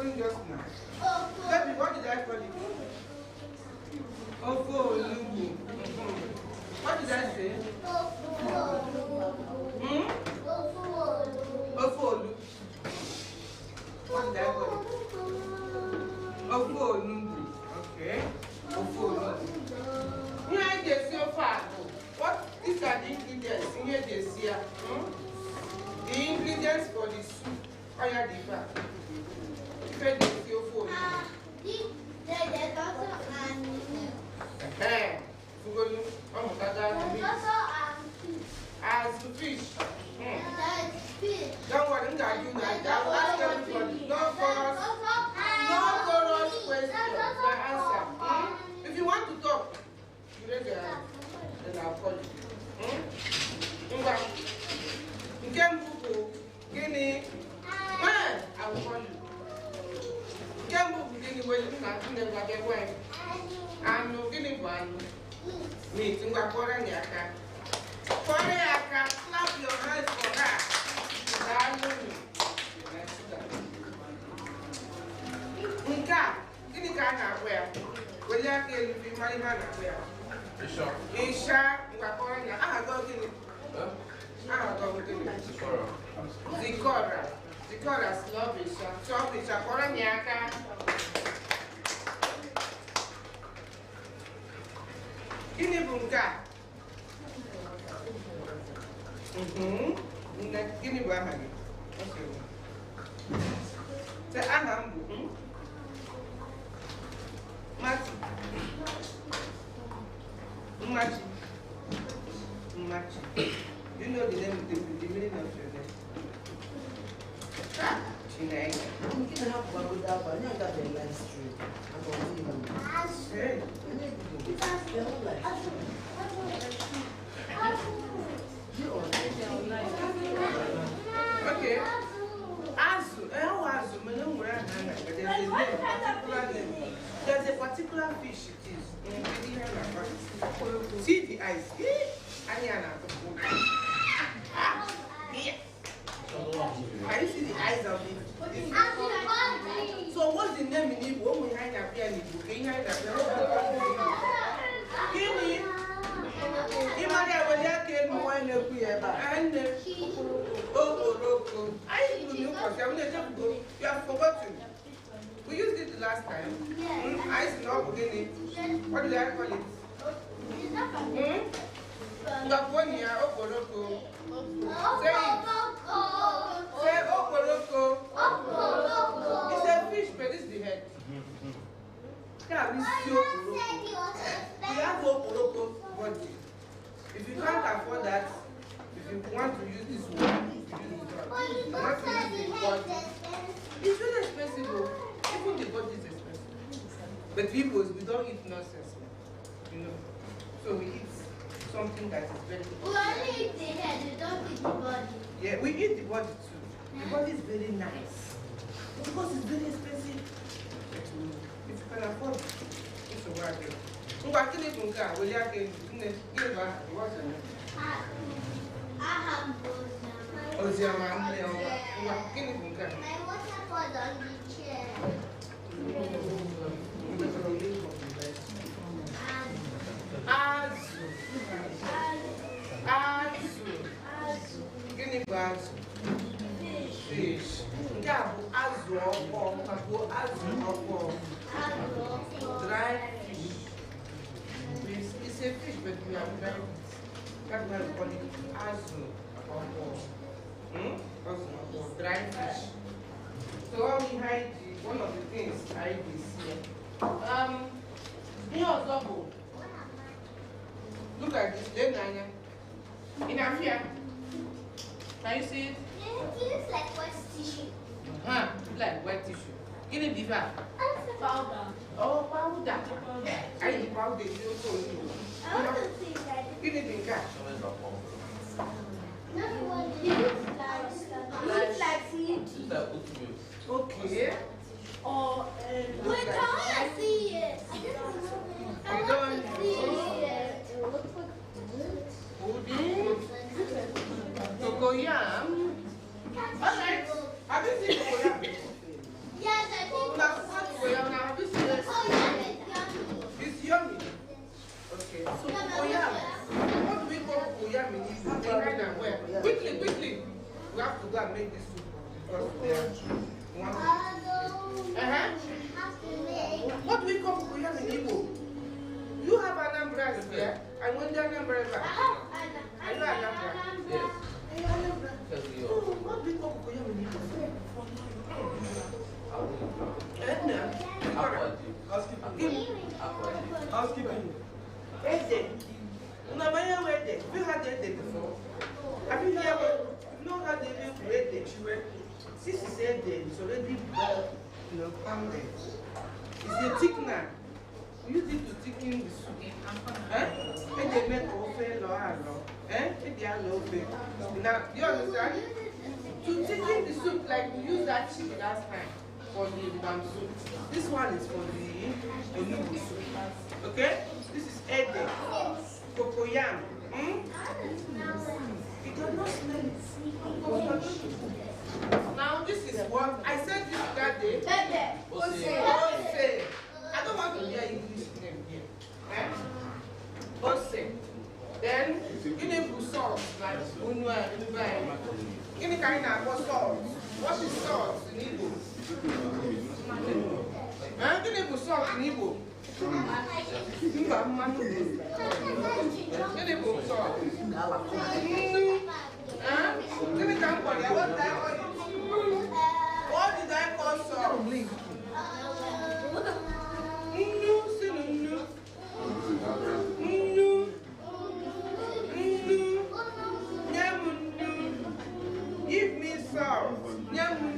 calling just now? Baby, what did I call it? Ofolugu. What did I say? Ofolu. What did I call it? Ofolugu. Okay. Ofolugu. Here they see far. What? These are the ingredients. Here they see. The ingredients for the soup. Oh yeah, the fact. Fed the fuel for you. There's also as fish. fish. Don't worry, I'm going to do that. I will ask everybody. No chorus question. My answer. If you want to talk, you raise your hand. Then I'll call you. Guinea. Man, I will call you. Gambo Guinea will not never get away. I'm no guinea one. Meeting my Koraniaka. Koraniaka, clap your hands for her. Nka, guinea can wear. Will you have to be my man? Isha, Korania. I go guinea. Zikora, Slovisha, Chovisha, Koraniaka. Guinea bunga. Guinea Bahagi. Okay. Say Ahambu. Machi. You know the name, the meaning of your name. Chinay. You can have one without one. You got the live stream. I'm going to see you. Okay. Azu. Azu. There's a particular fish it is. See the eyes. Can you see the eyes of it? So what's the name in Igbo? When we hide up here in Igbo, can you hide up here? Guinea. Imagine when you came and Okoroko. I used to know because you have forgotten. We used it the last time. I used to know Guinea. What did I call it? Ngaponia Okoroko. Say it. Say Okoroko. It's a fish, but it's the head. Yeah, we see Okoroko. We have Okoroko body. If you can't afford that, if you want to use this one, use this one. If you want to use the body, it's really expensive. Even the body is expensive. But people, we don't eat nonsense, you know. So we eat something that is very good. We only eat the head, we don't eat the body. Yeah, we eat the body too. The body is very nice. Because it's very expensive. If you can afford it, it's a worth it. What's your name? Oziama. My water poured on the chair. Azu. Gini bu azu? Fish. Nke a bụ azụ ọkpọọ. Azụ ọkpọọ. Dry fish. It's a fish, but we are very. That's why we call it azu ọkpọọ. Azu ọkpọọ. Dry fish. So all we hide, one of the things I hide is here. Ihe ọzọ bụ. Look at this, Lenanya. In Afia. Can you see it? It looks like wet tissue. Like wet tissue. Give it beaver. Powder. Oh, powder. I eat powder. You don't know. I want to see that. Give it beaver. It looks like fruit. Okay. Or wait, I want to see it. I want to see it. Cocoyam. Alright. Have you seen cocoyam? Yes, I think pounded. It's a thickener. We use it to thicken the soup. And they make ofe lo. And they are lofe. Now, do you understand? To thicken the soup, like we use that chicken last time for the bam soup. This one is for the onubu soup. Okay? This is ede, cocoyam. It does not smell it. Now this is what I said this that day. Ose. I don't want to hear English name here. Ose. Then Guinea salt, like unwa, Guinea kind of salt. What is salt in Igbo? Guinea salt in Igbo. Guinea salt. Guinea Cambodia. What did I call salt? Give me salt.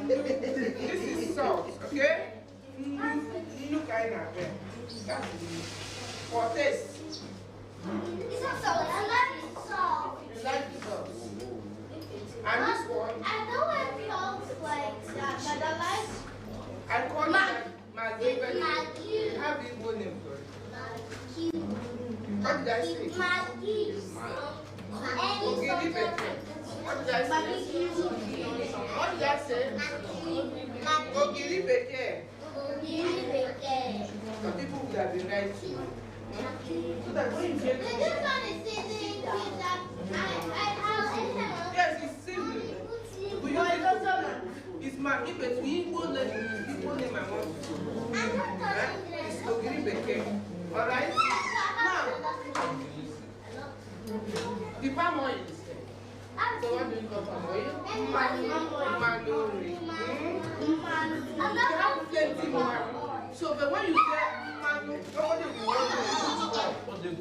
This is salt, okay? Look at it. For taste. It's not salt. I like salt. You like the salt? And this one? I know it looks like that, but I like I call it Maggi. You have Igbo name for it. What did I say? Maggi. Ogiri Beke. What did I say? What did I say? Ogiri Beke. The people would have been right too. So that when you get yes, it's simple. We use it. It's Maggi, but we Igbo name I want to. It's Ogiri Beke. Alright? Now, the palm oil is there. So what do you call palm oil? Manuri. You have plenty more. So but when you say manu,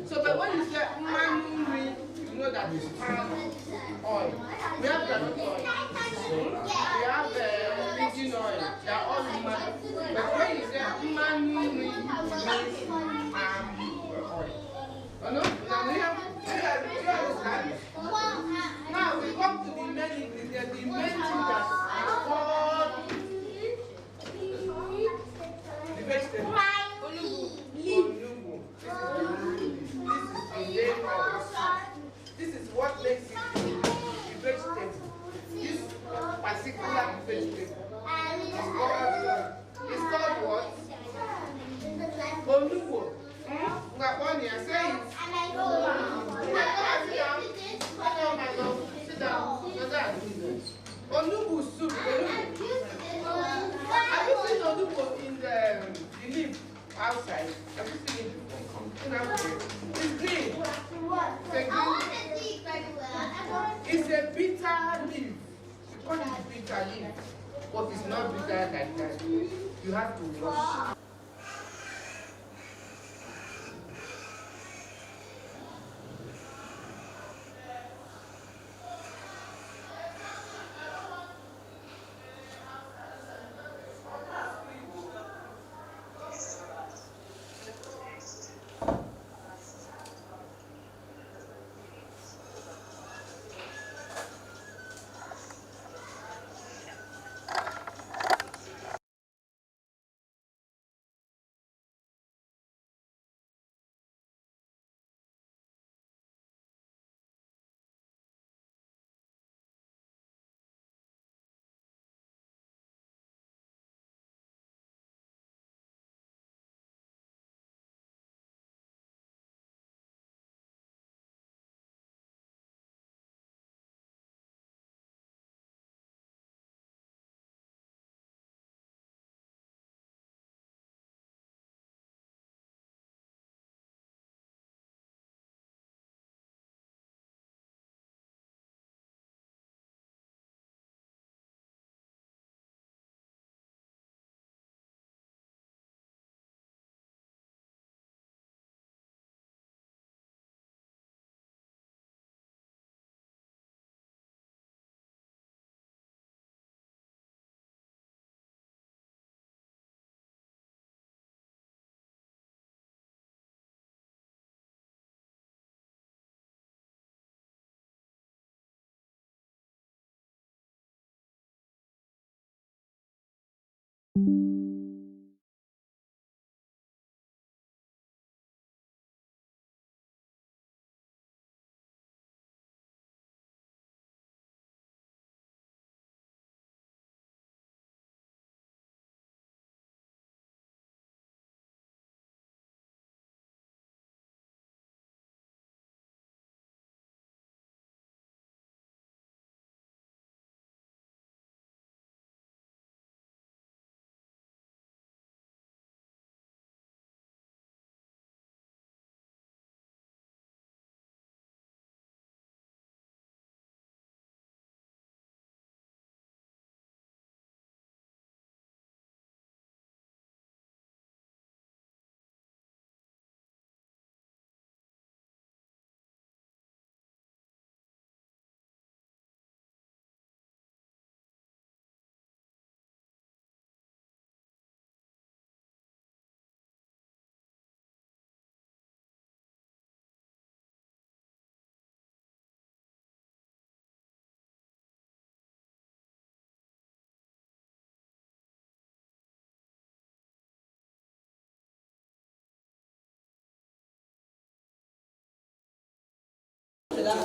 so but when you say manuri, you know that it's palm oil. We have granite oil. We have virgin oil. They are all in man. But when you say manuri, it means palm oil. Oh no? Now we have. You understand? Now we come to the main ingredient, the main thing that's called the vegetable. Onubu. This is the name of this is what makes it the vegetable. This particular vegetable is called what? Onubu. I say it. Sit down. Onubu soup. Have you seen onubu in the leaf outside? Have you seen it before? It's green. It's a bitter leaf. You call it bitter leaf, but it's not bitter like that. You have to wash it.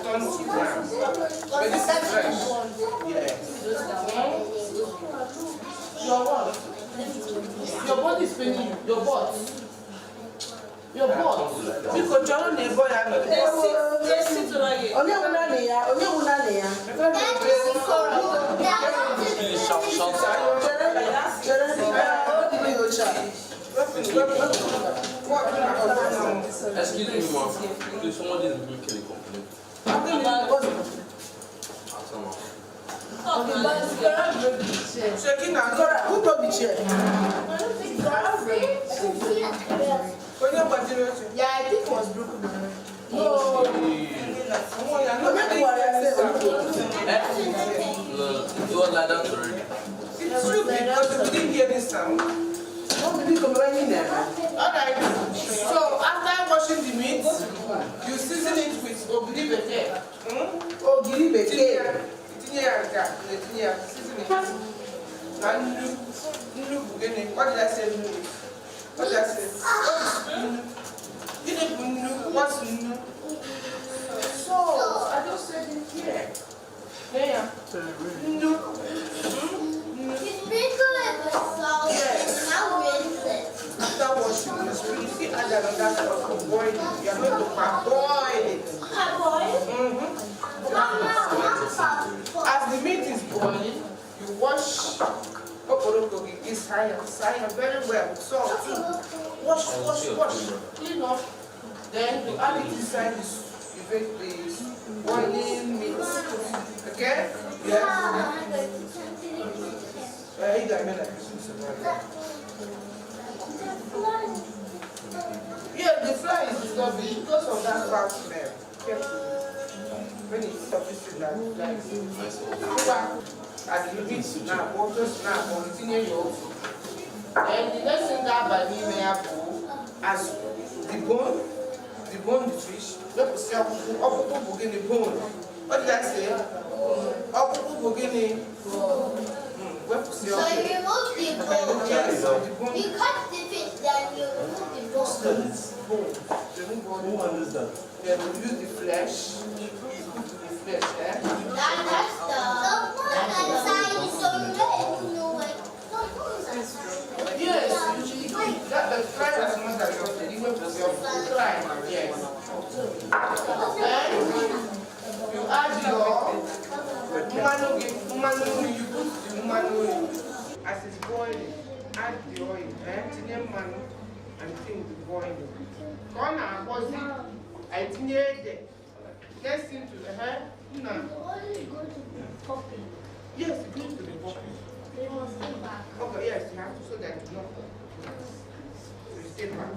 turn sweet now. But this is fresh. Yes. Your what? Your body is paining you. Your butt. Your butt. Because you're not a boy. Excuse me, ma'am. Please, someone is making a complaint. Shaking and Who brought the chair? Yeah, I think it was broken. No, you are like that already. it's true because we didn't hear this sound. Alright, so after washing the meat, you season it with ogiri beke. Ogiri beke. Season it. And what did I say? What did I say? What's new? So, I just said it here. Yeah. After washing this, you see add another sort of boil. You are going to parboil it. As the meat is boiling, you wash oporoko is higher very well with salt too. Wash, clean up. Then you add it inside this boiling meat. Okay? Yes. Yeah, the fly is disturbing because of that foul smell. When it's surfacing that fly. As you eat now, water snap, continue your food. And the next thing that by me may have as the bone, the fish, let me say, the bone. What did I say? So you remove the bone. Yes, the bone. You cut the fish, then you remove the bone. Who understands? Then we use the flesh. That's the yes, usually that the fry is not that you're fry. Yes. Then you add your umano, you put the umano as it's boiling. Add the oil, manu, and thing to boil. Corner was it? I think next thing to the hair. No. Only go to the poppy. Yes, go to the poppy. They must stay back. Okay, yes, you have to so that it's not. So you stay back.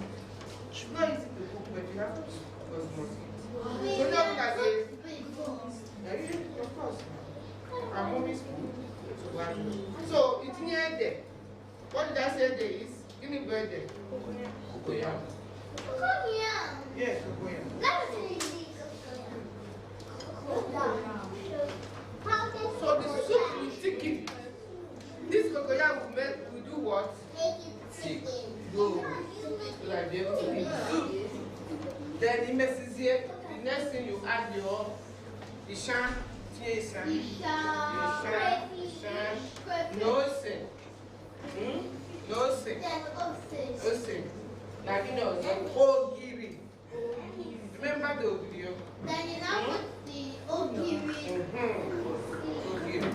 It's not easy to cook, but you have to because you must eat. So now look at it. Yeah, of course. I'm always cool. So it's near there. What did I say there is? Give me bird there. Cocoyam. Cocoyam. Yes, cocoyam. So the soup will thicken. This cocoyam will do what? Thick. Go. So that be able to eat the soup. Then the messes here. The next thing you add your ishan. No sin. No sin. No sin. Now you know the ogiri. Remember the ogiri? Then you now put the ogiri. Ogiri.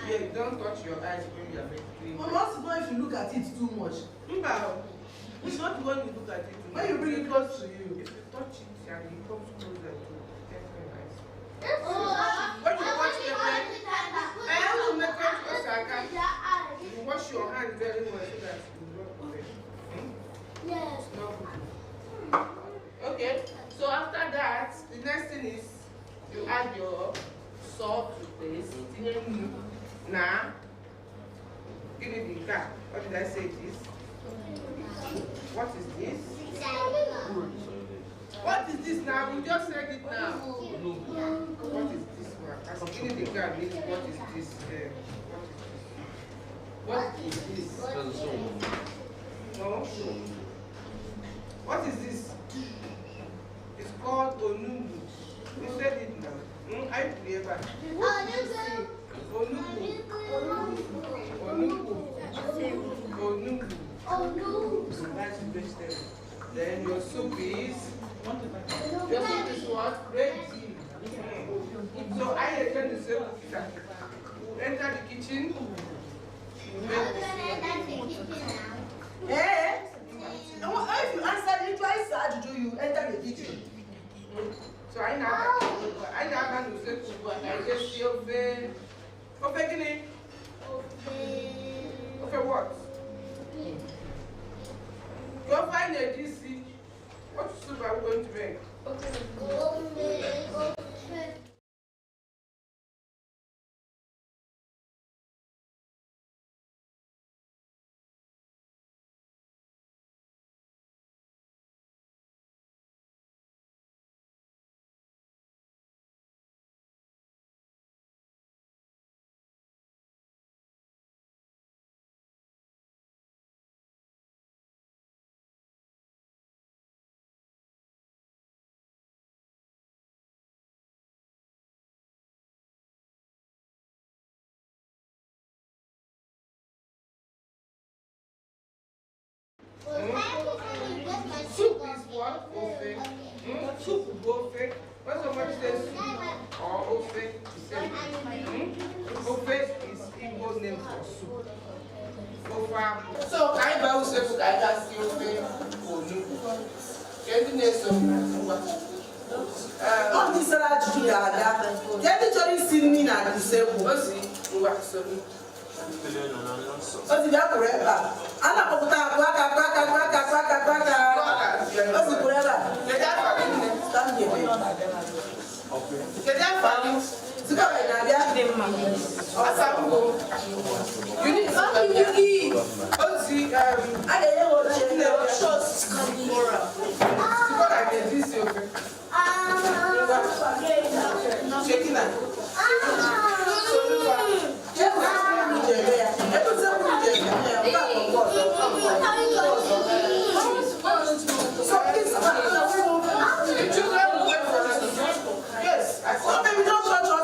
Yeah, don't touch your eyes when you are making. But what's the point if you look at it too much? It's not when you look at it. When you bring it close to you. If you touch it and it comes closer to your eyes. When you wash your hand, you wash your hand very well so that you don't away. Yes. Okay, so after that, the next thing is you add your salt to paste. Now, give me the car. What did I say it is? What is this? What is this now? We just said it now. What is this one? As give me the car means what is this? What is this? What is this? No. What is this? It's called onumbu. We said it now. I play back. Onumbu. That's vegetable. Then your soup is what? Red tea. So I attend the same kitchen. You enter the kitchen. Hey, if you answer me twice, how do you enter the kitchen? So I now have to say to I just see over guinea. Over what? Go find a DC. What soup are we going to make? Soup is what? Ofe. Soup ofe. When somebody says soup or ofe, ofe is Igbo name for soup. Ofe. So can I buy ofe? I can see ofe for you. Can you name some? Not this large to the other. Get the story seen me and the same. What's it? What's it? What's the forever? Anna Pota, Quaka. What's the forever? Stand here. You need something you eat. What's the I don't know what Shaking that. Yes, I saw them. Don't touch us.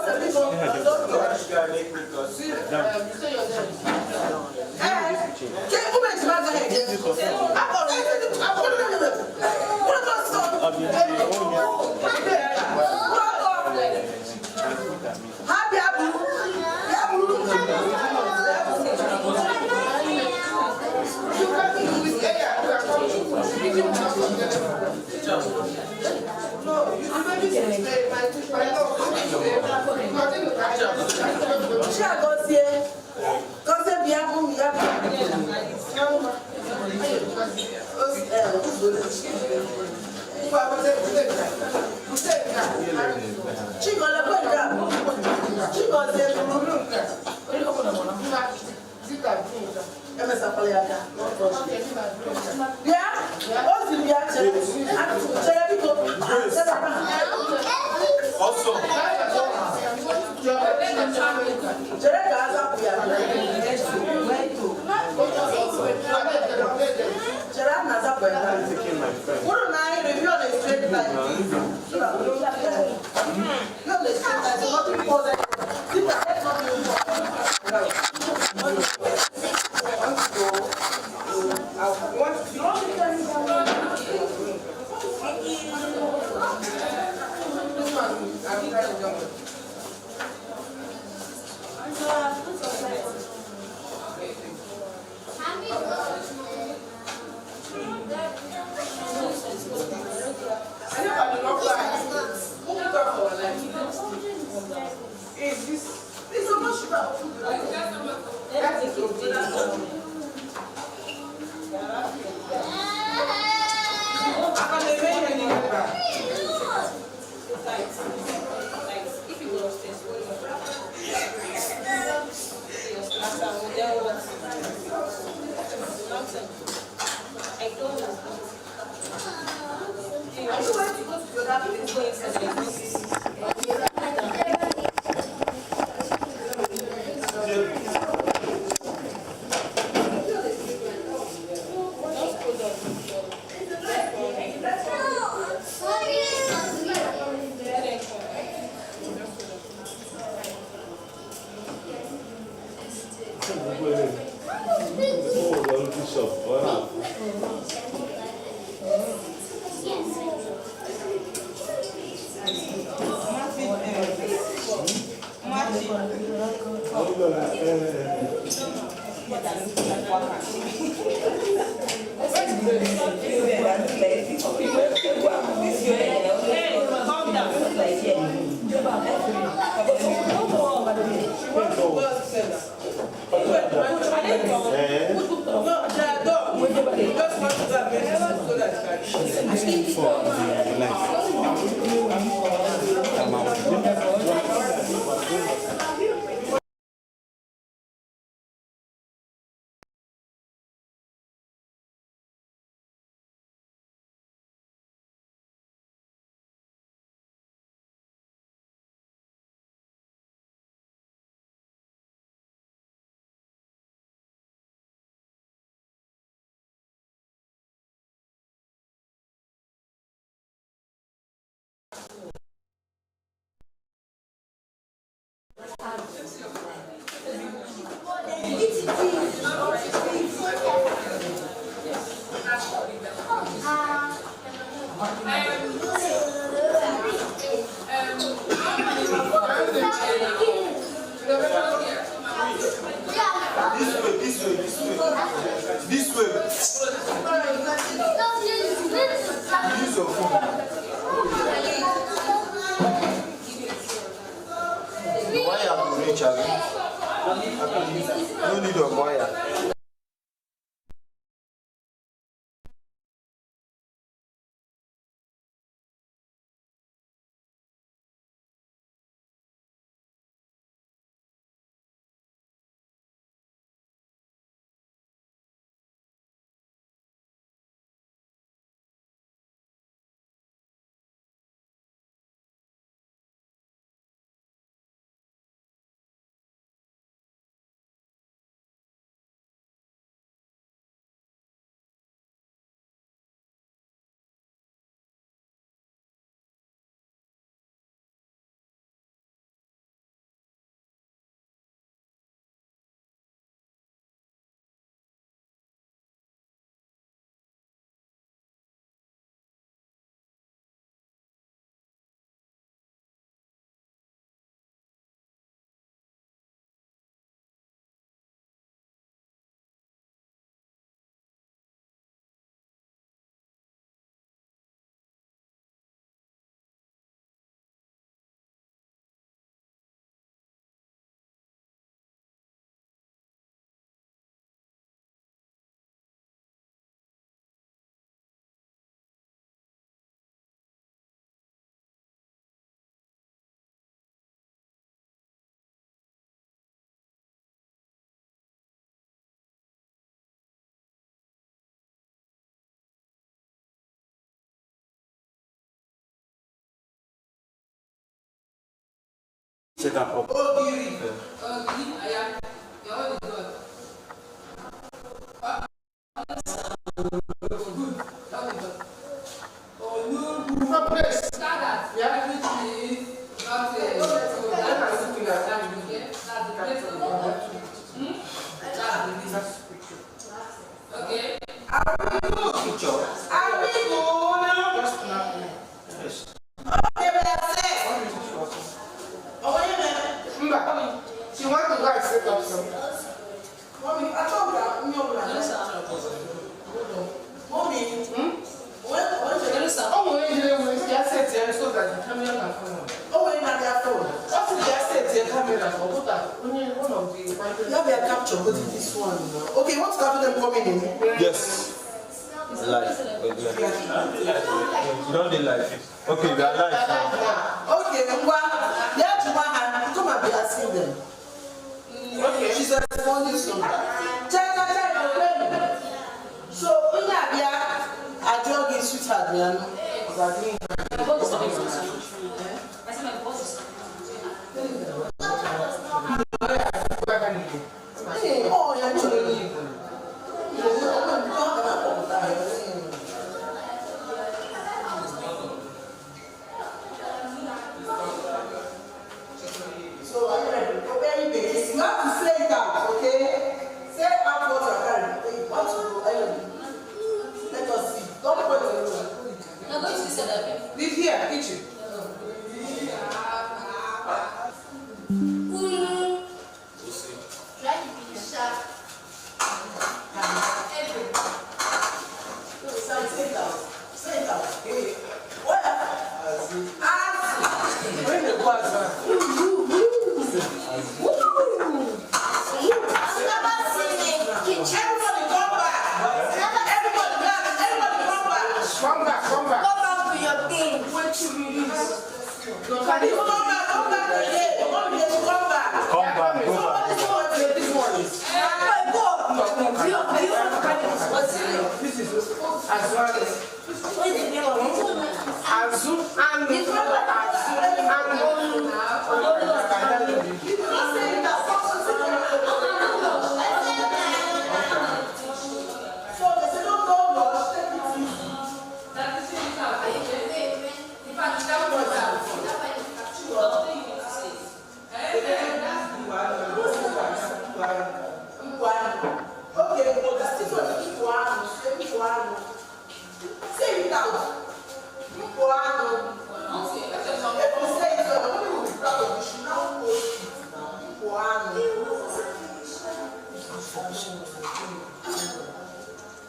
This way. Use your phone. Wire to reach out. No need of wire. Sit down up. She wants to go and set up some. Mommy, I told her, Mommy, so that the camera can come on. Oh, when I got phone. What's the asset the camera for? Put that one of the. You have a capture, but this one. Okay, what's happening coming in? Yes. Live. You don't need live. Okay, we are live now. Okay, well, yeah, come and be asking them. Okay. She's responding soon. Check. So, when I drug in Switzerland, so, you have to say it out, okay? Come back. Come back to your thing. Wait till you leave. Come back again. Come back. Come back, go back. This one is. This is Azu and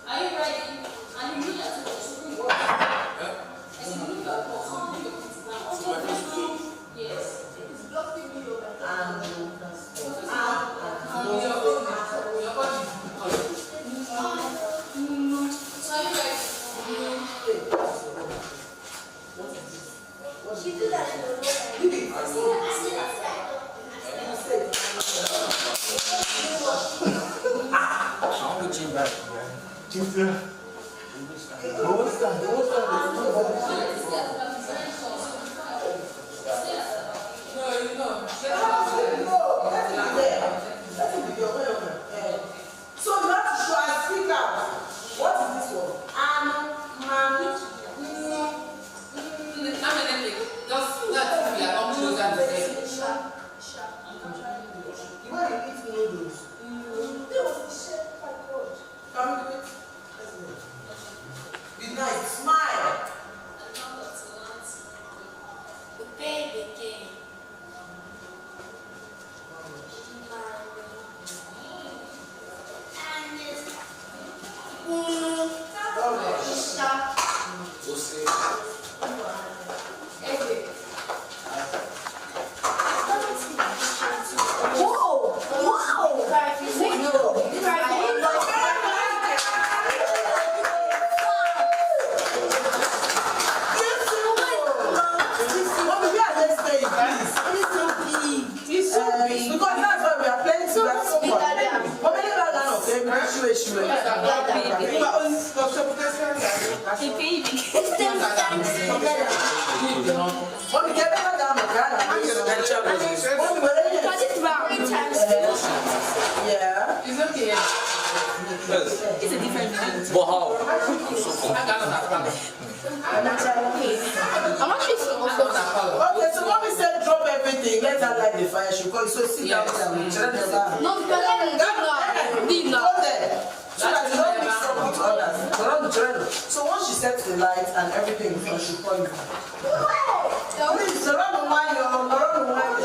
Are you ready? And you need to yes. She did that in the I'm reaching back. So you have to show and speak out. What is this one? You want to eat noodles? Come do it. Be nice. Smile. The baby came. Yeah. It's okay. It's a different thing. But how? I'm actually Okay, so when we said drop everything, let her light the fire. She'll call you. So sit down there. no, because I did not. Go there. So that you don't mix up with others. So once she sets the light and everything is on, she'll call you. Please, around the wine, around the wine.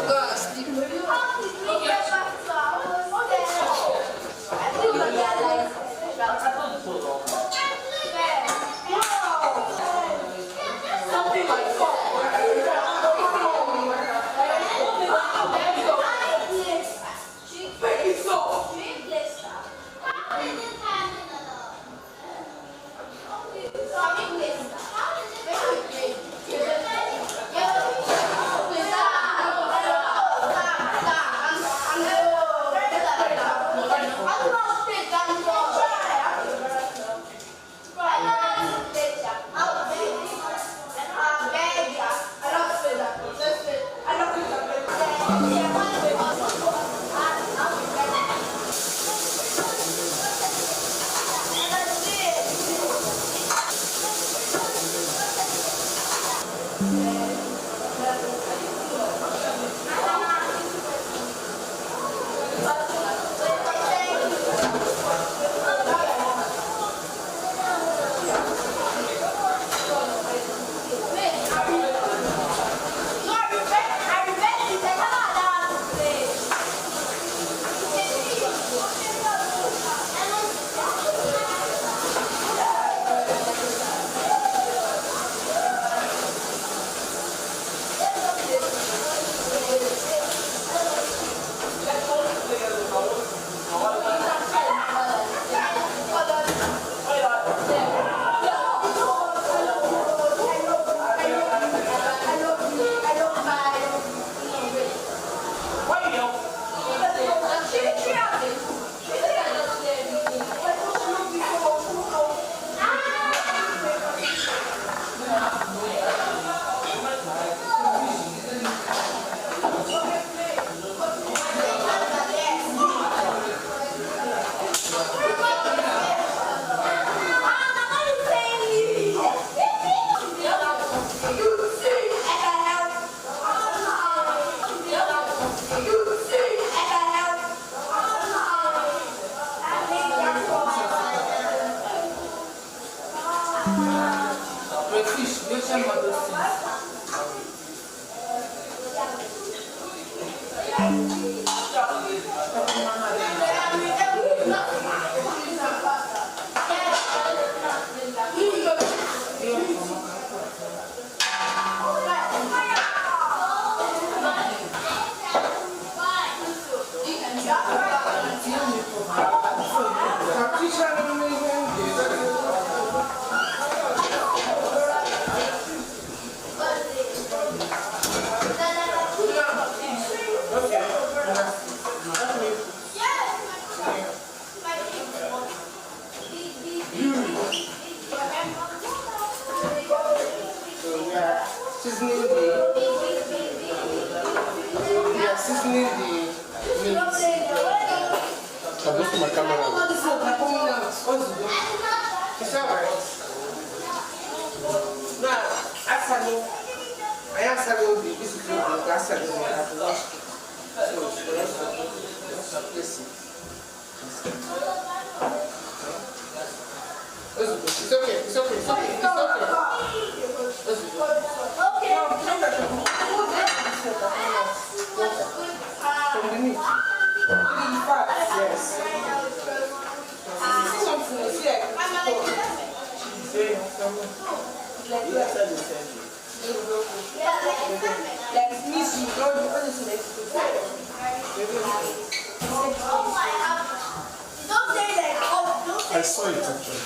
I saw it actually.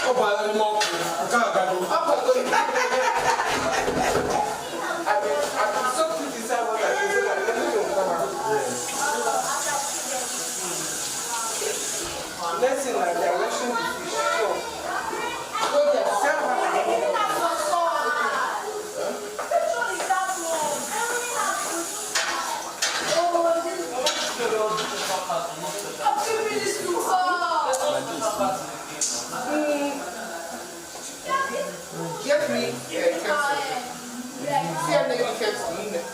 Oh, but I'm not. I'm so criticized what I did, so I don't come out. Next thing, like they're washing the fish. So they're self-happy. Get me capsule. See how many capsules in there.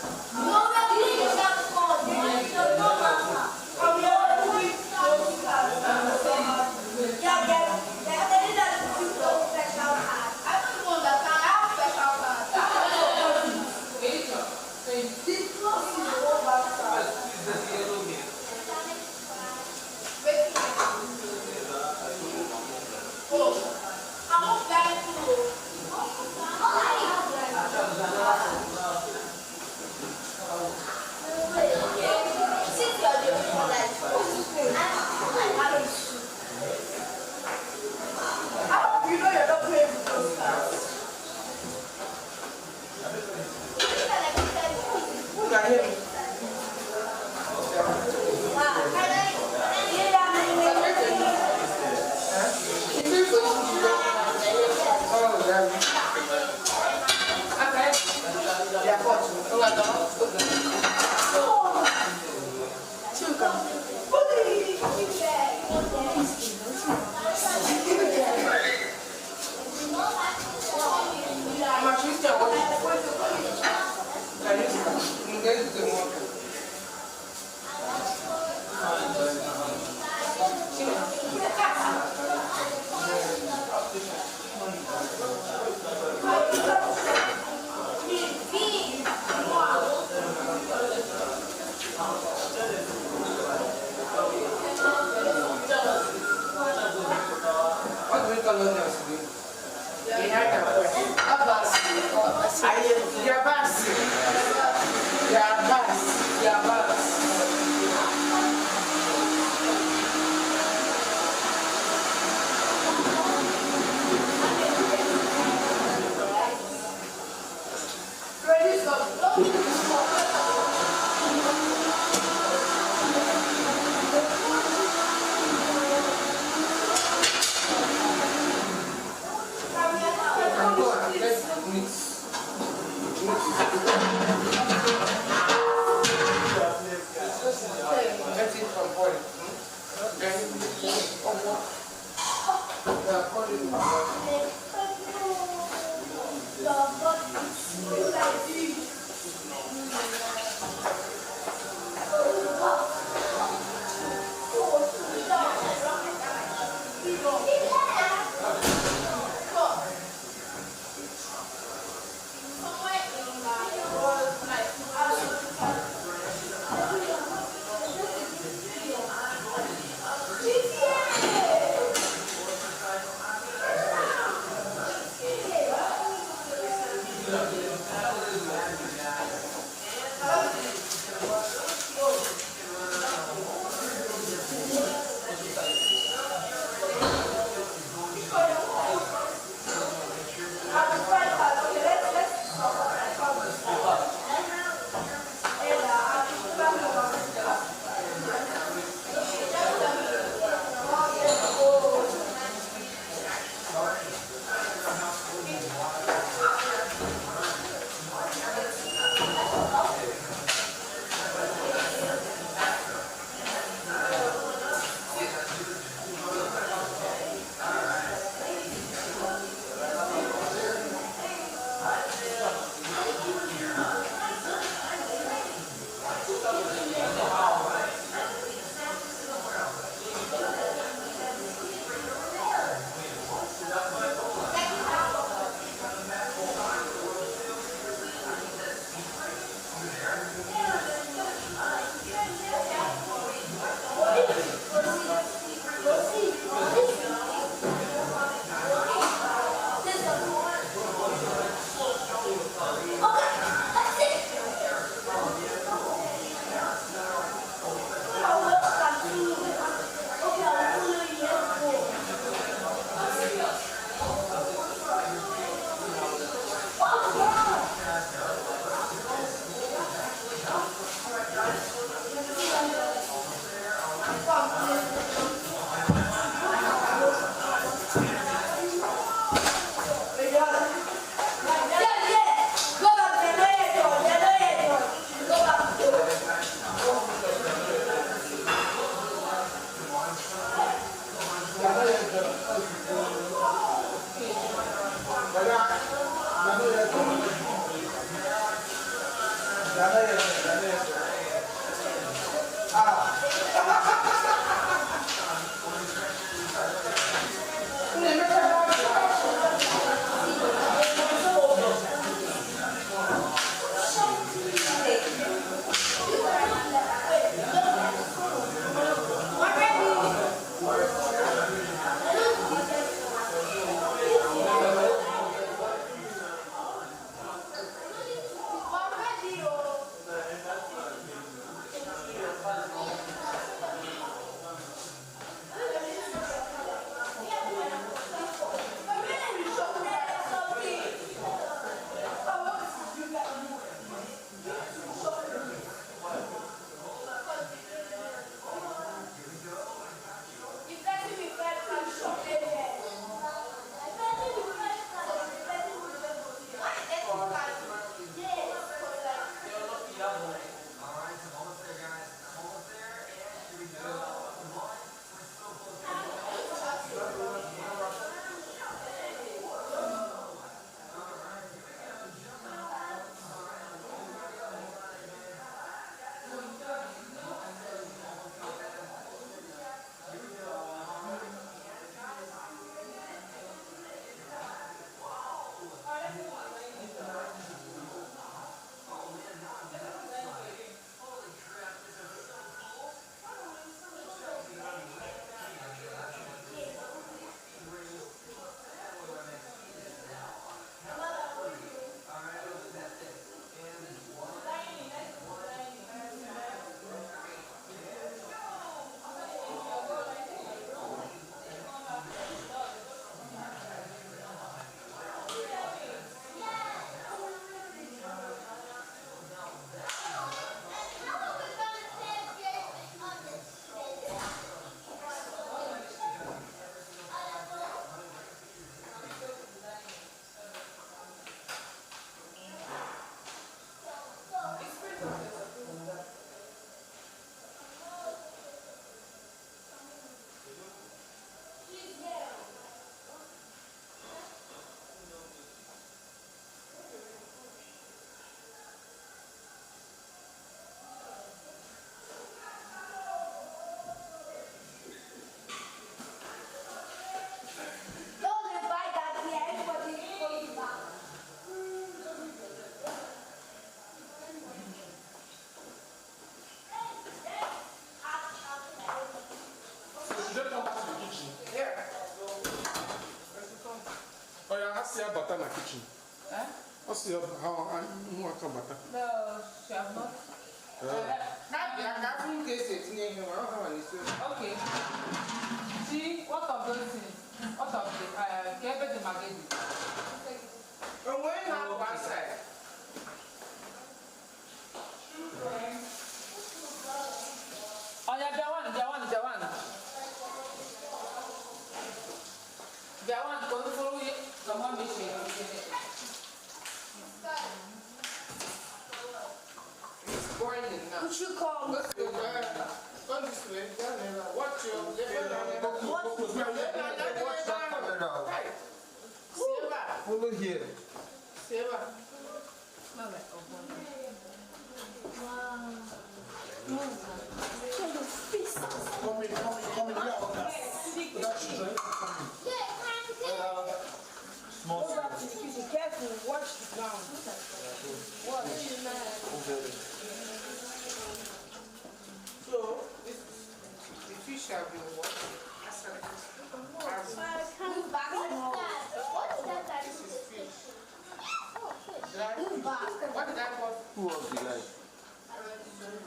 Oh, yeah, I see a butter in the kitchen. Huh? What's the other? How I come back? No, she has not. That in case it's near him, I don't have an issue. Okay. See, what of those things? What of the get the magazine? And when have one side? Oh yeah, the one. The one going follow you. Come on, Michelle. It's boiling now. What you call me? Let's go back. Come this way. Watch your Follow here. Seva. Wow. Come in. Small. Be careful, watch the ground. Watch. So, this the fish have been washed. Move back. What's that? This is fish. What did I call? Who was the guy?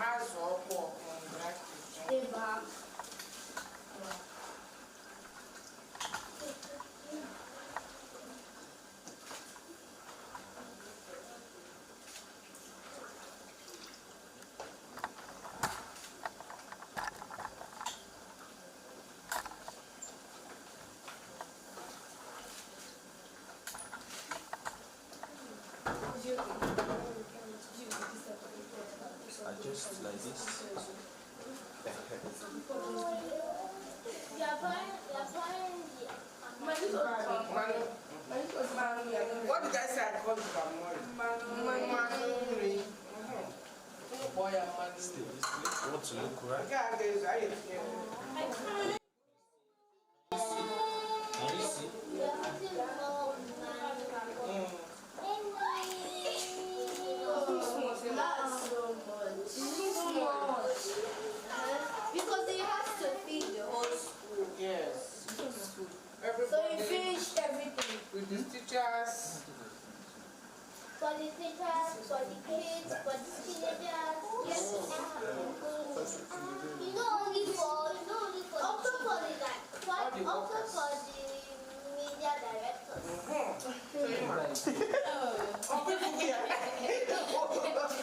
As or pork on black fish. Stay back. Adjust like this. What did I say I called it for Manu? Boy, I'm Manu. Want to look right? Yeah, there's I Can you see? Because he has to feed the whole school. Yes. So Everybody he finished everything. with his teachers. For the teachers, for the kids, for the teenagers. Yes. Only for also for the media directors.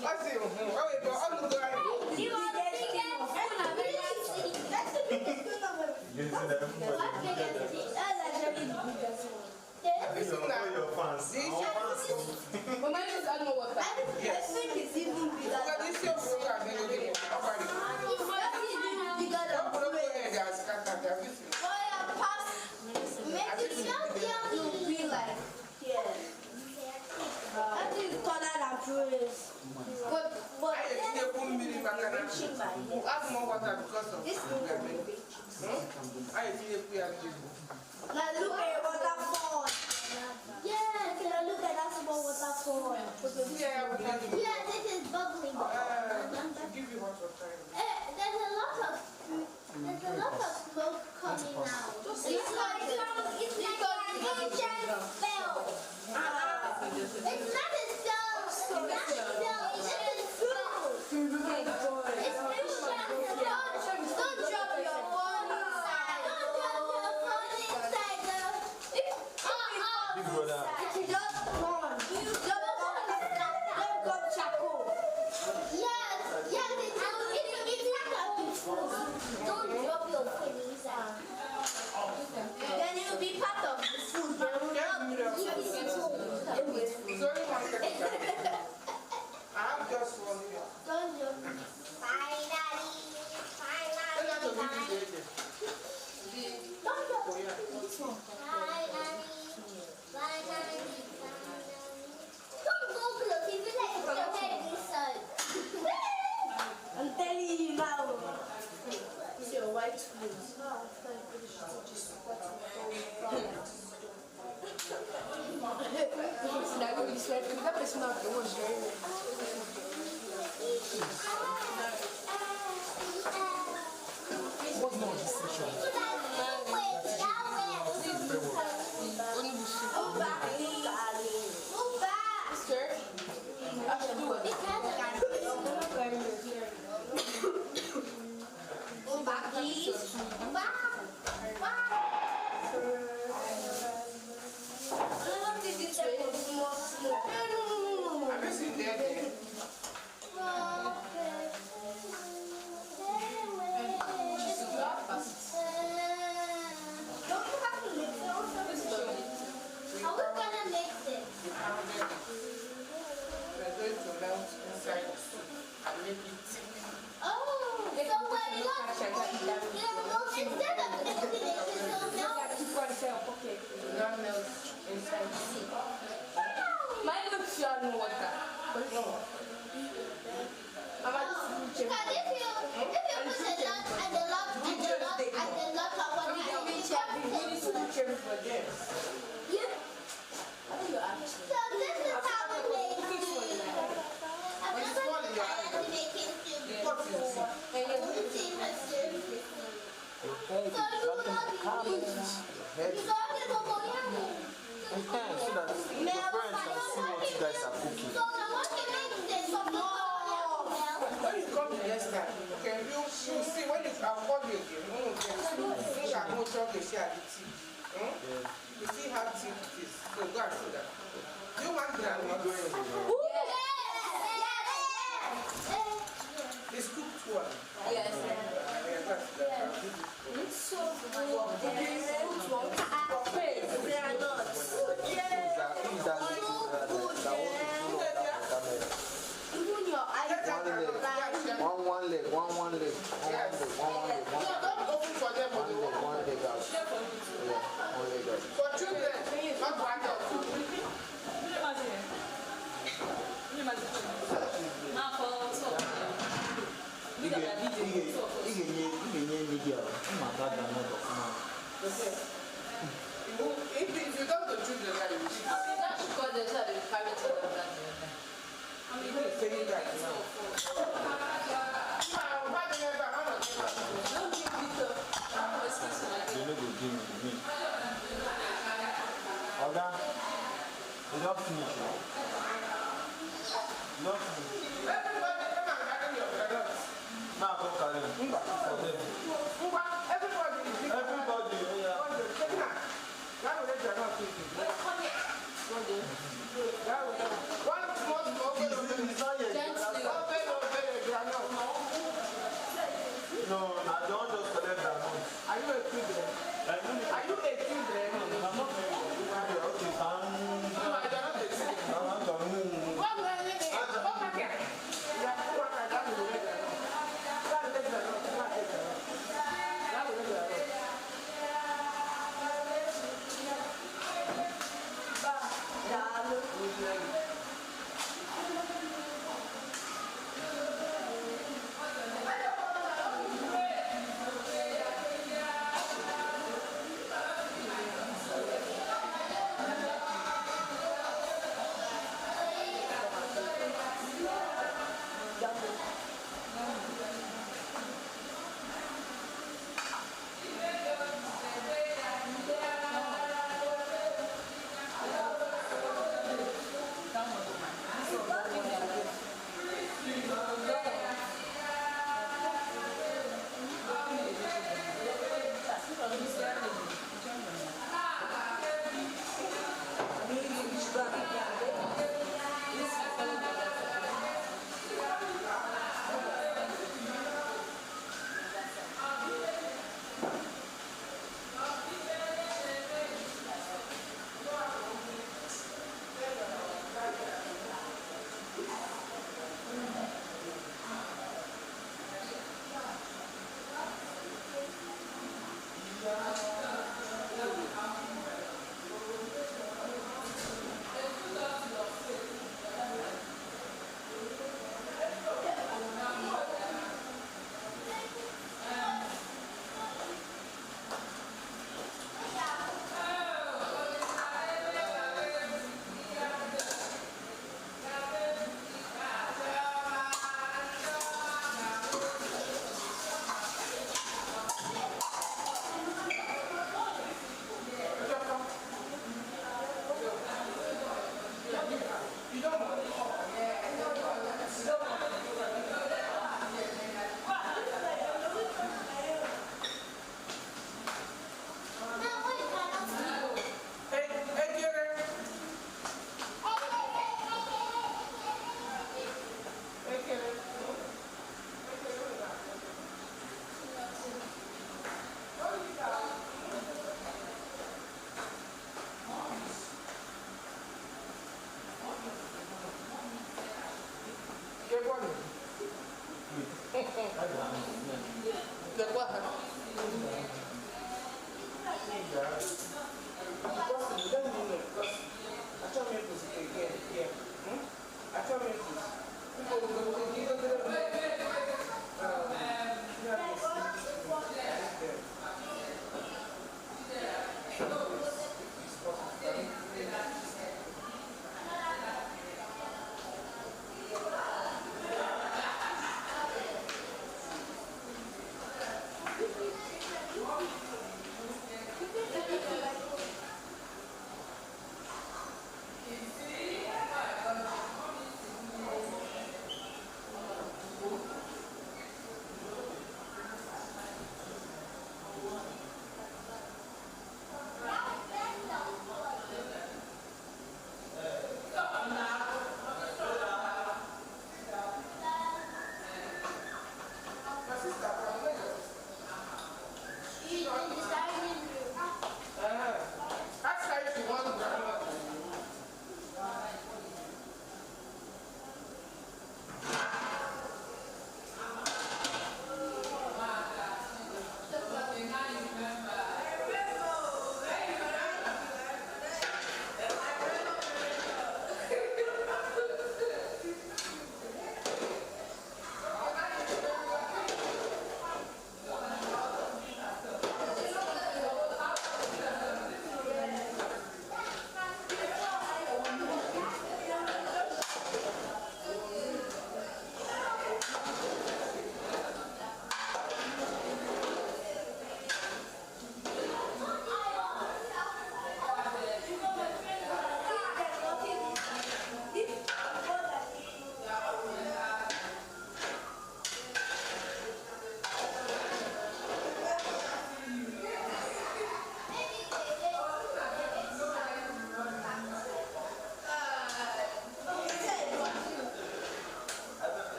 What's it? Oh, wait, but all the guys. You are the biggest. That's the biggest one of them. What biggest thing? That's actually the biggest one. Your fans. I think it's even bigger than This your program, they will get it. Nobody. bigger than Don't put up your head, guys. Can't everything. boy, I pass. Make it to be like here. That is taller than praise. But I actually put me in back and reaching my head. add more water because of This the will program. be reaching. I actually put it. Like look at a waterfall. Yeah, can I look at that small waterfall? Yeah, we can do it. Yeah, this is bubbling. To give you hot water. There's a lot of smoke coming out. It's like an ancient spell. It's not a spell. It's not a spell. It's true. It's don't drop your phone inside. Don't drop your phone inside. It's just one. Don't go charcoal. Yes, it's don't drop your phone inside. Then it will be part of the food. They will not eat it. It's only one second. I have just one here. Don't drop it. Don't drop it. This one. Don't go close. If you like put your head inside. I'm telling you now. It's your white clothes. What's more decision? Move back. No. Because if you put a lot and a lot and a lot and a lot of water, you for them. yeah. So this is how we make it. I'm not going to try to make it before. And you're see her service. So you not you don't go for So that your parents can see what you guys are cooking. So I want to make this something. When you come the next time, okay, you see when you are calling again, you can go talk and share the tea. You see how thick it is. So go and see that. You want grandma going It's cooked one. Yes. So One leg. No, don't open for them. One leg out. Yeah, one leg out. For children, not one dog. If you don't go children, you will see. You're saying that now. You know the game with me. Oga, you don't finish. You don't finish. Everybody come and gather your brothers. Now go carry them. For them. Everybody is big. Everybody, yeah. One small It's not yet. No, I don't just collect that money. Are you a children? Are you a children? I'm not very okay. No, I don't know the children. What was it? What was it? Yeah, what I got to do with it.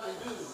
Yes.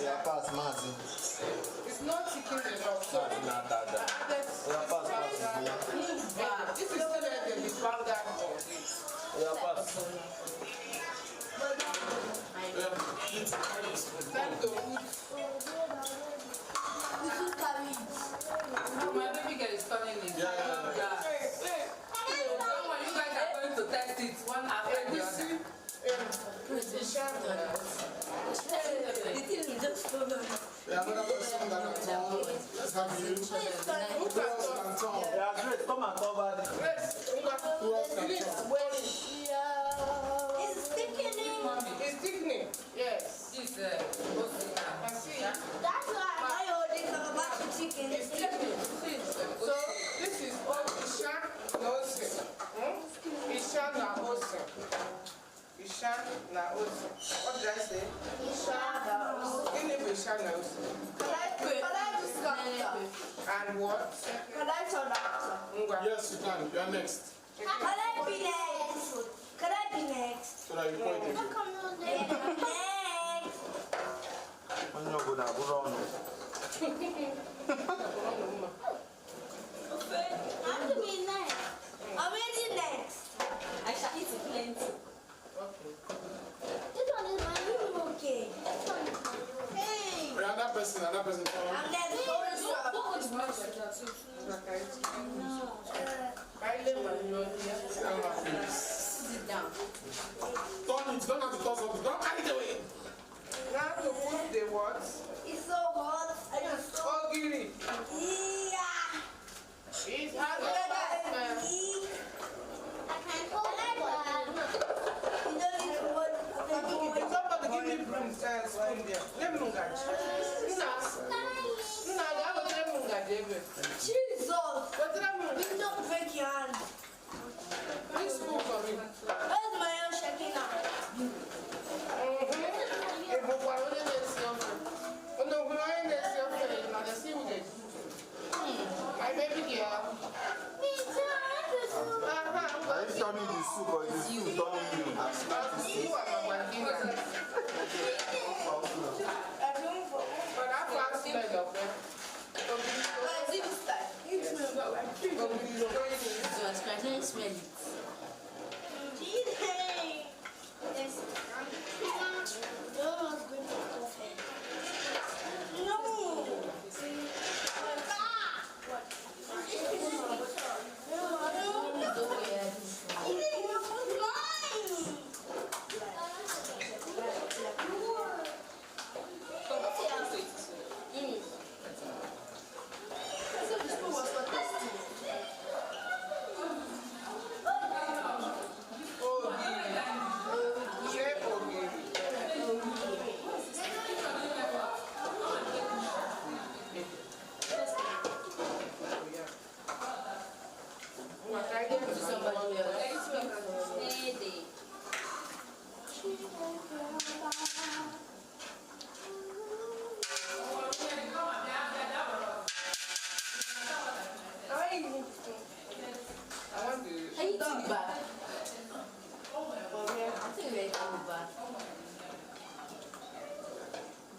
Yeah, pass, Martin. It's not chicken enough. So Not that. Yeah, pass. this is still the powder. Yeah, pass. Time to put. My baby girl is coming in. Yeah. Someone, you guys are going to test it one after the other. The thing is just follow. Yeah, another person that can talk. Let's have you. Who else can talk? Yeah, great. Come and cover the. Who else can talk? It's thickening. It's thickening. Yes. This I see. That's why I already talk about the chicken. It's thickening. So this is all Isha Nose. Isha Nose. Isha Nose. What did I say? Isha Nose. Isha Nose. And what? Can I turn after? Yes, you can. You are next. Can I be next? Can I be next? So that you point it. How come you're next? I'm not gonna go around. I have to be next. I'm already next. I shall eat plenty. This one is my room, okay? This one is my room. Hey! Another person. I'm next. Sit down. Turn it. Don't have to toss up. Don't carry it away. Now to put the what? It's so hot. I just so. Ogiri. Yeah! It's hard. I can hold it. You don't need to hold it. Somebody give me broom spoon there. Let me know that. Jesus! You don't break your hand. This spoon for me. Where's my own shaking now? My baby girl. Me too. I just Are you turning the soup or is the soup turning you? You are my dinner. But I can't smell of it. So I can't smell it.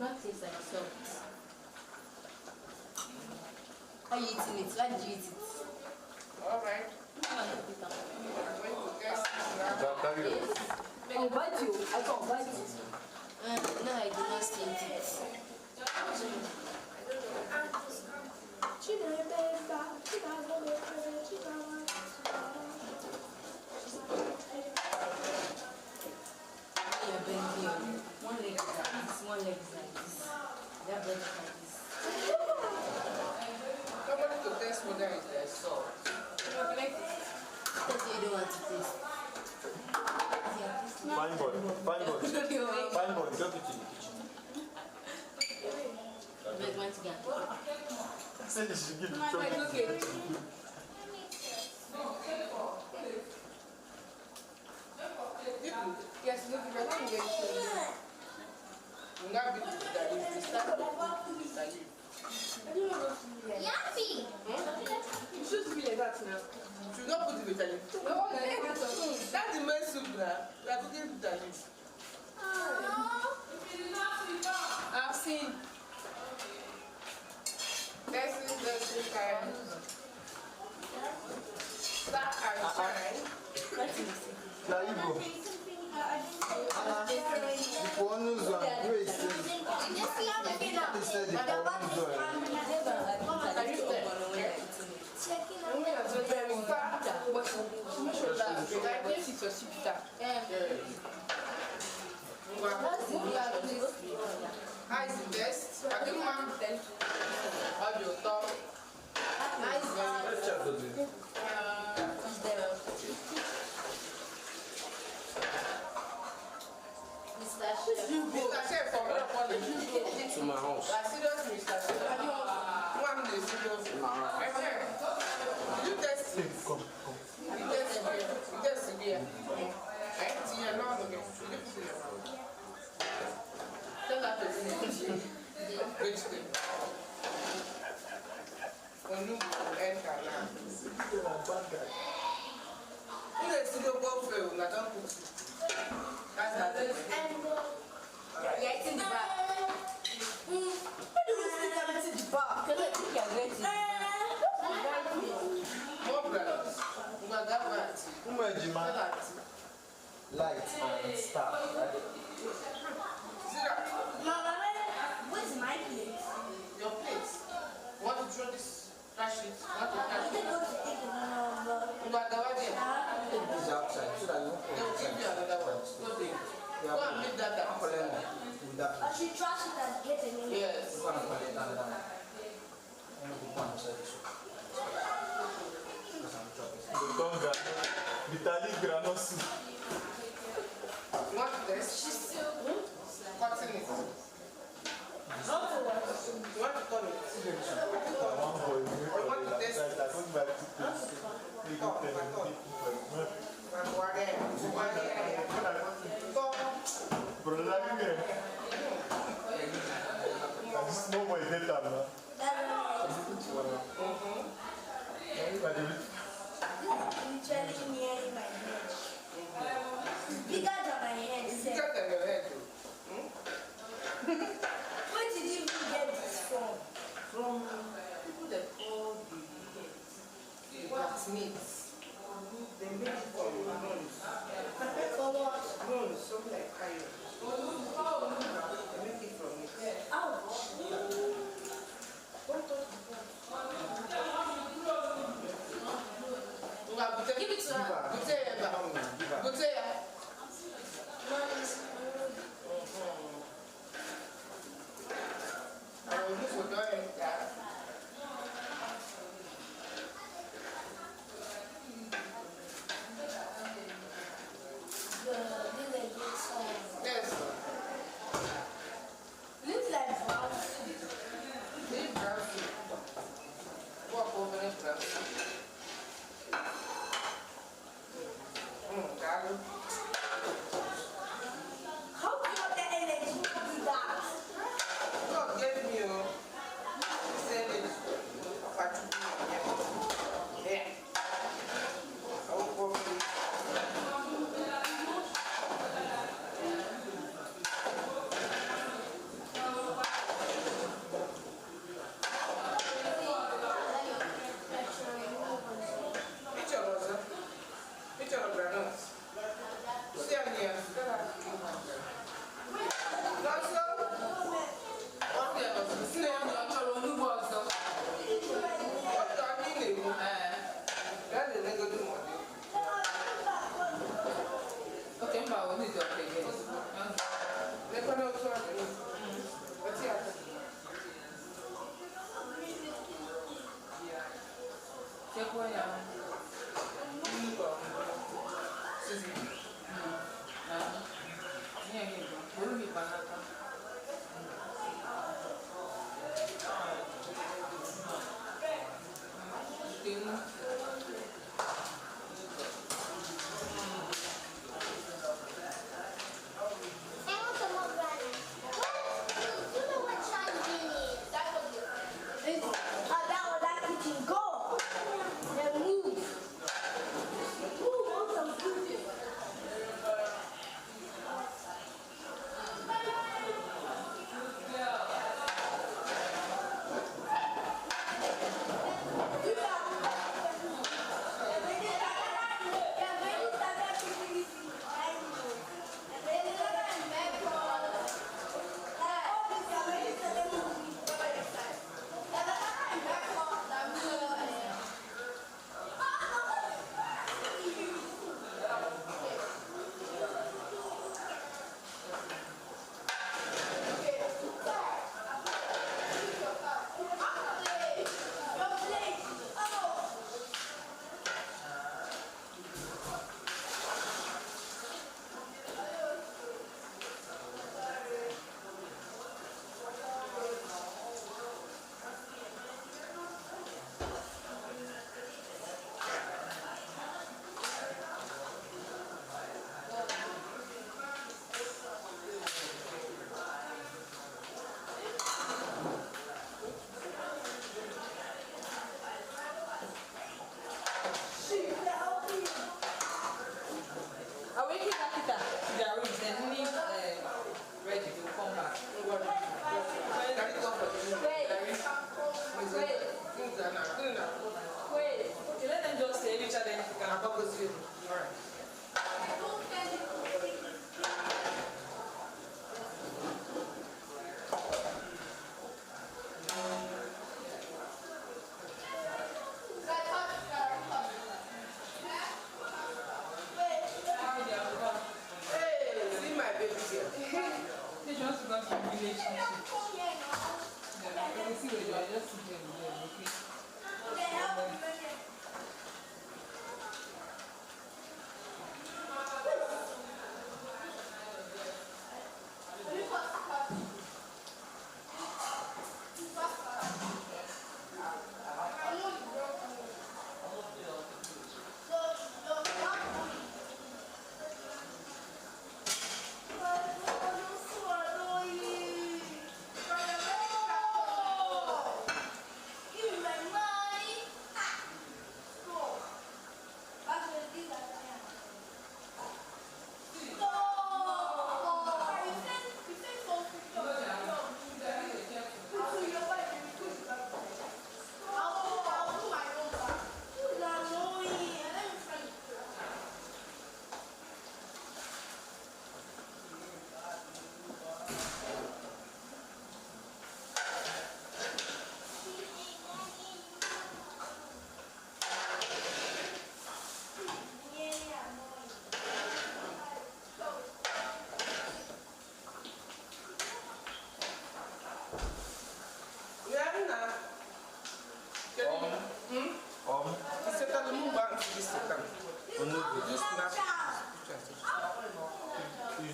Back tastes like salt. How are you eating it? Why did you eat it? Alright. I'll bite you. I can't bite you. No, I did not stint it. You're bending here. One leg is like this, one leg is like this. That leg is like this. Somebody to test whether it's there salt. Because you don't want to taste. Fine boy, fine boy. Fine boy, drop it in the kitchen. Wait, once again. Say you should give the chocolate. Yes, look, if I don't get it, we'll not be the start Yummy! You should be like that now. You should not put the bitter leaf. No, that's the main soup now. We are cooking bitter leaf. I've seen. Let's see, Star and shine. Now Igbo. The one who's on grace said the one who's on. How is the best? I think one of your top. Mr. Chef from where college? To my house. Serious Mr. Chef. One day serious. Did you test it? Come. You test it here. I ain't seen you long again. Tell her to vegetable. Light and stuff, right? Mama, where's my plate? Your plate. You want to throw this trash it? You want to I trash think it? go to take another one, but You got the one there. Take this outside so that you won't They will give you another one. Go there. Go and make that down. I should trash it and get a new one. Yes. Vitaly granola soup. You want this? She's still. Cutting it. You want to cut it? Literally nearly my head. Bigger than my head. Sir. Cut them your head. Where did you even get this from? From people that call the blacksmiths. They make it from bronze. For what? Bronze, something like iron. They make it from it. Ouch. Give it to her. Go to her. Go to her. I will use your door and that. Yes. Looks like brown soup. Leave brown soup. Walk over the brown soup.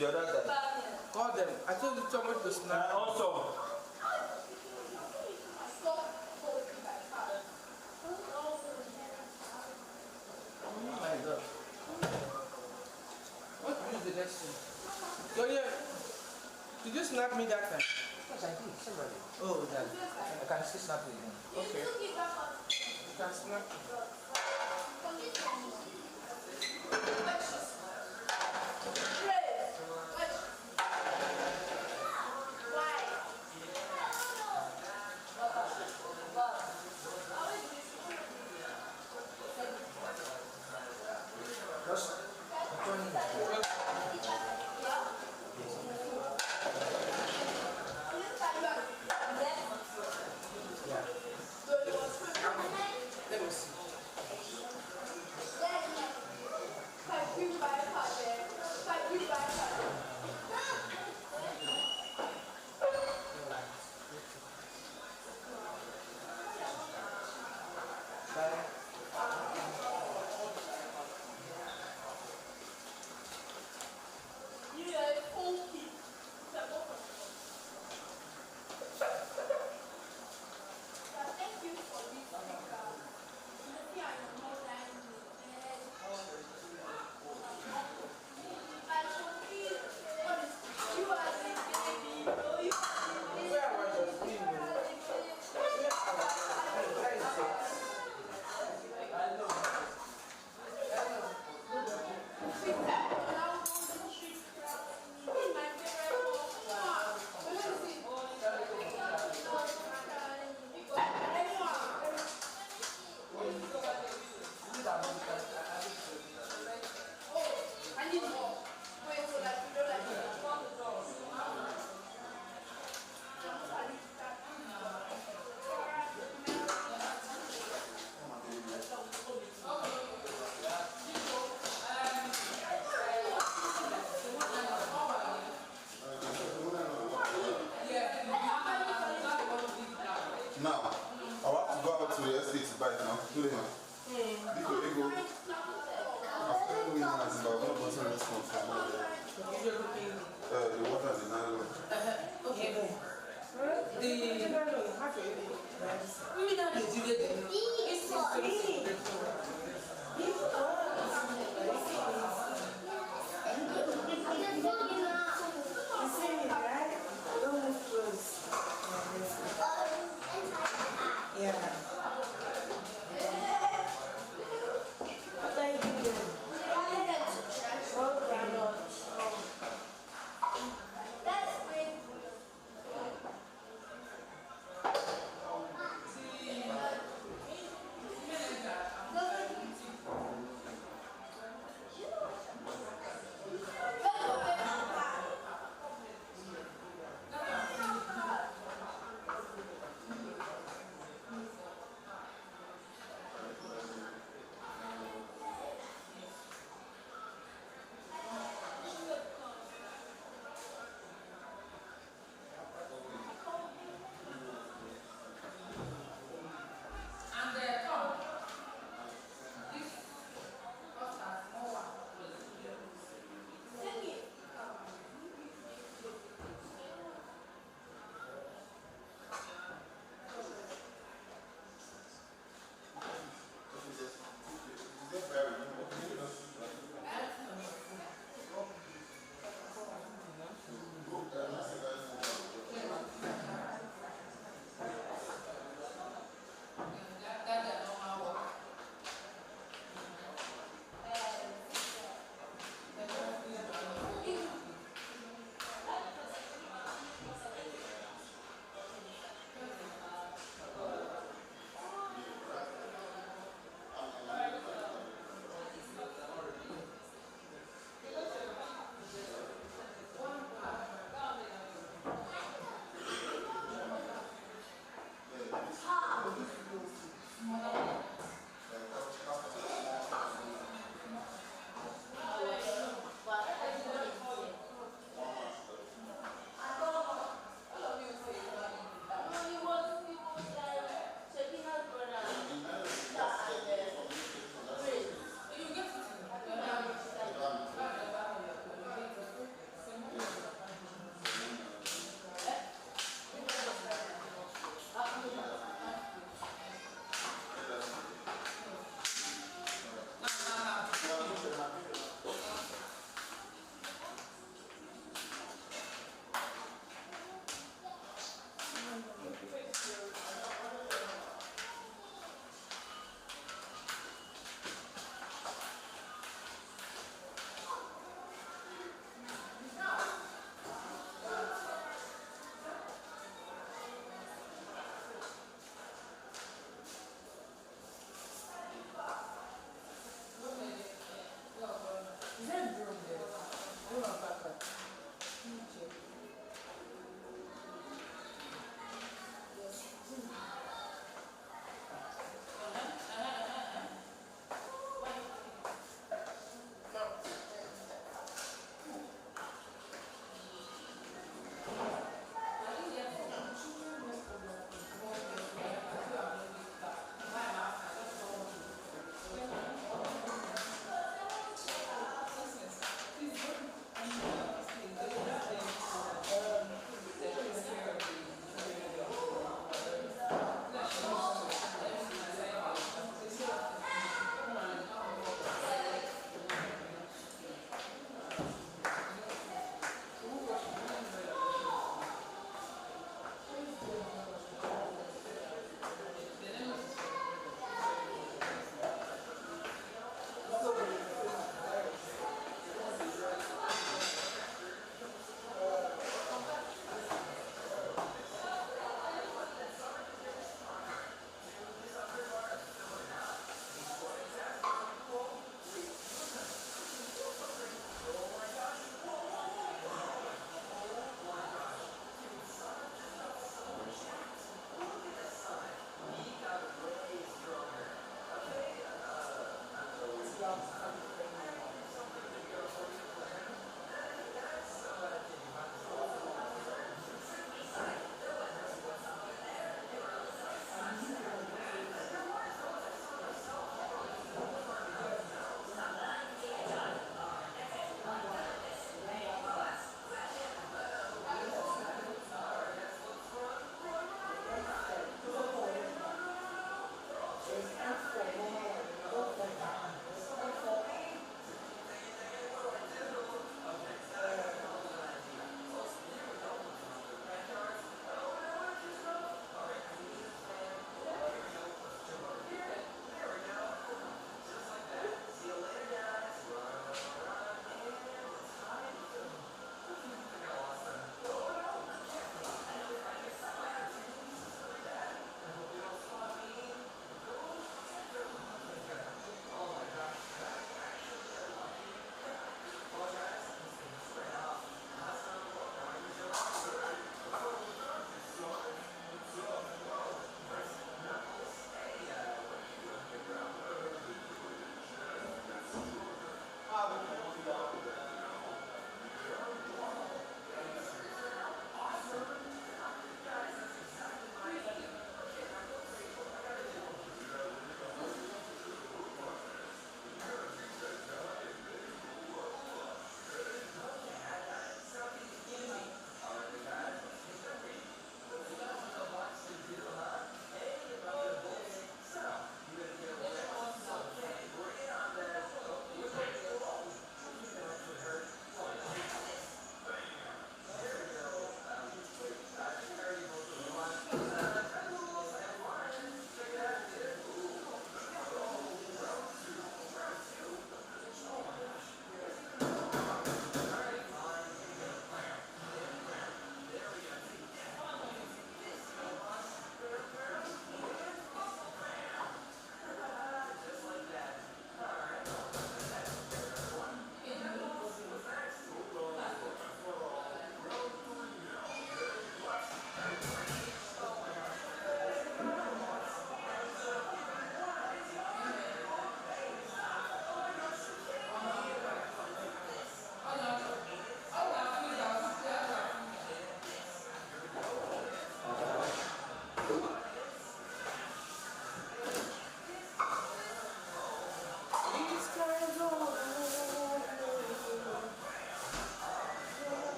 the other guy. Call them. I told you somebody to snap. Also. Oh my God. What is the next one? So yeah, did you snap me that time? Yes, I did. Somebody. Oh, that. I can still snap it again. Okay. You can snap. Just returning it. Yeah. Let me see. Where was your screen? Where is it? Now, I want to go out to the estate to buy it now. Do it now. Because Igbo, after doing that, I'm going to go to the restaurant for more. The water is in nylon. Okay. Yeah.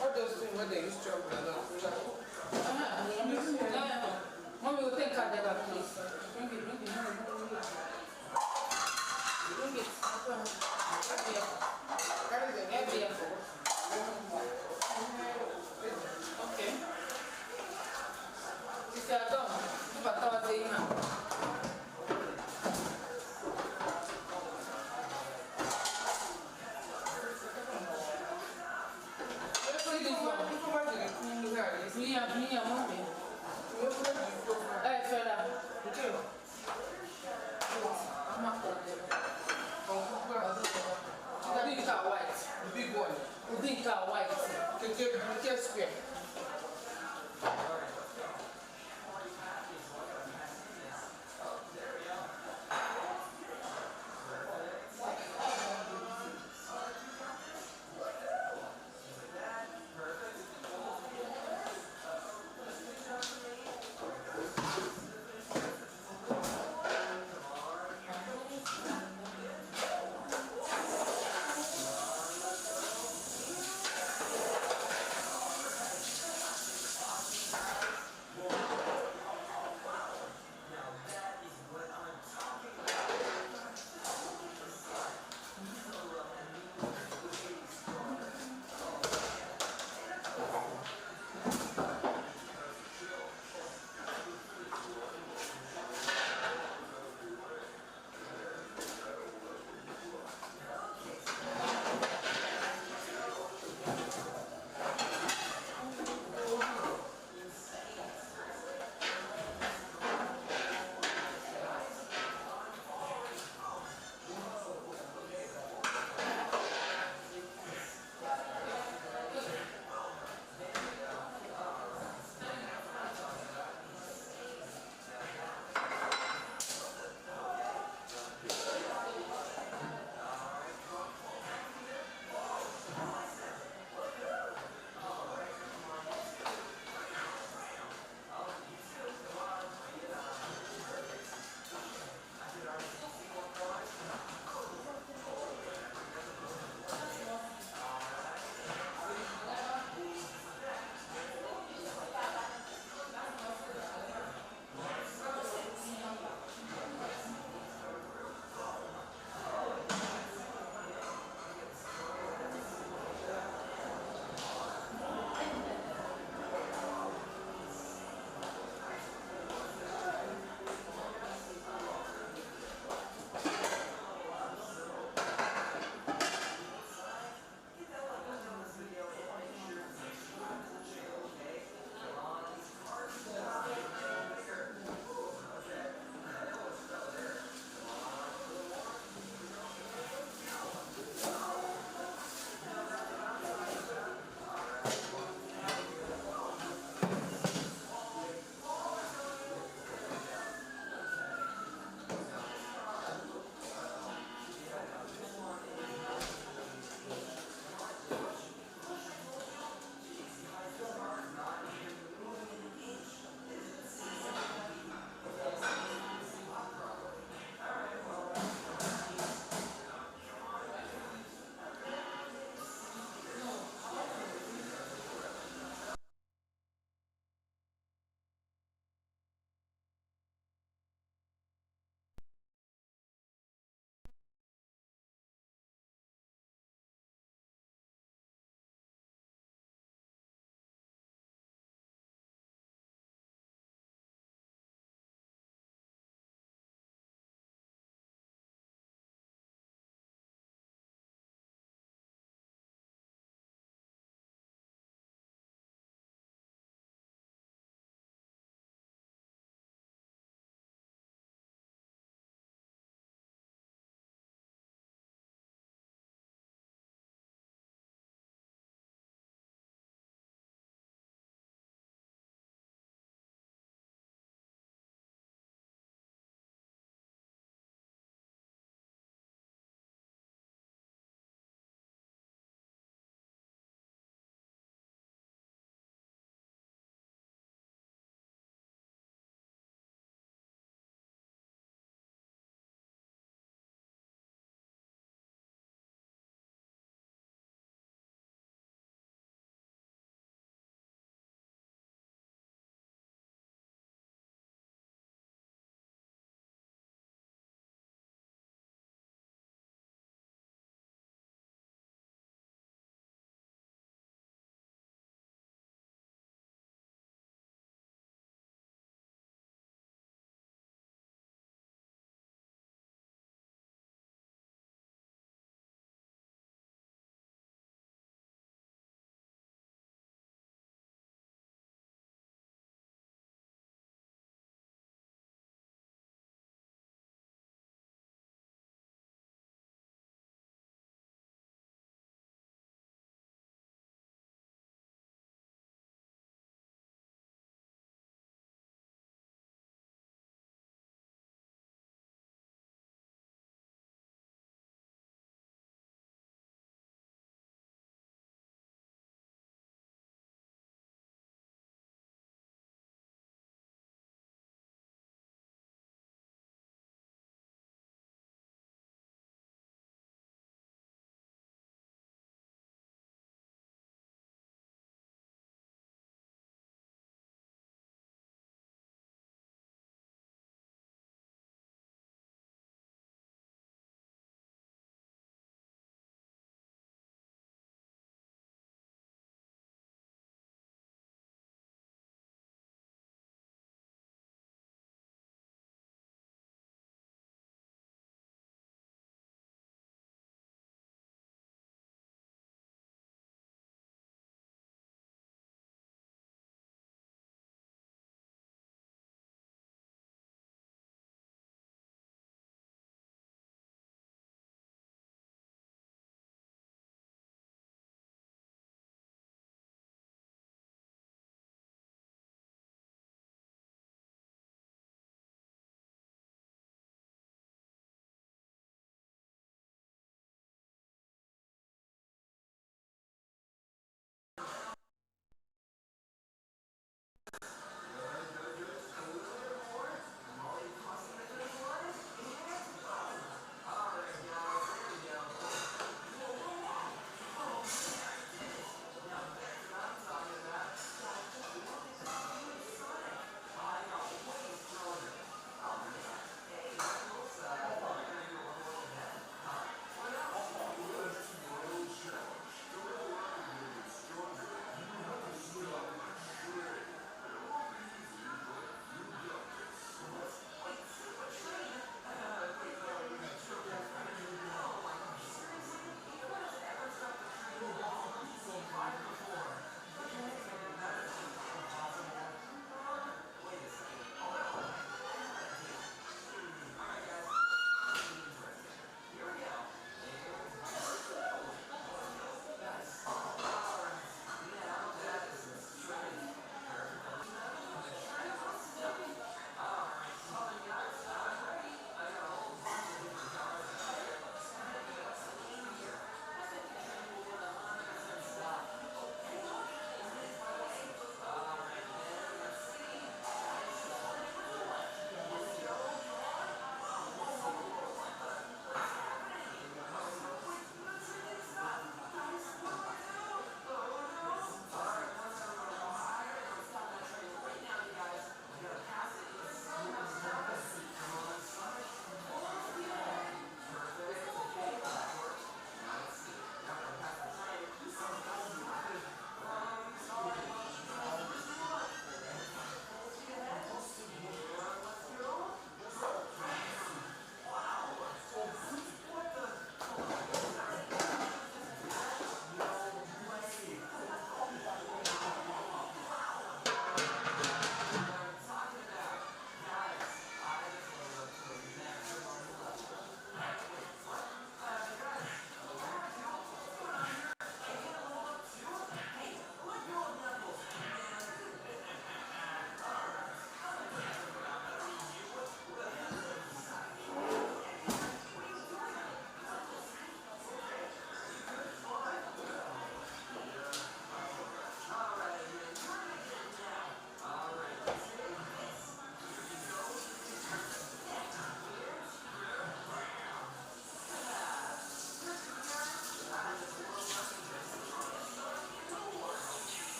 All those things when they use chocolate and all. Mommy will take out that please. Bring it. Bring it. Carry it. Okay. If you are done, if I thought they have. Minha mãe. Fera. Uma coisa. White. The big one. White. The square.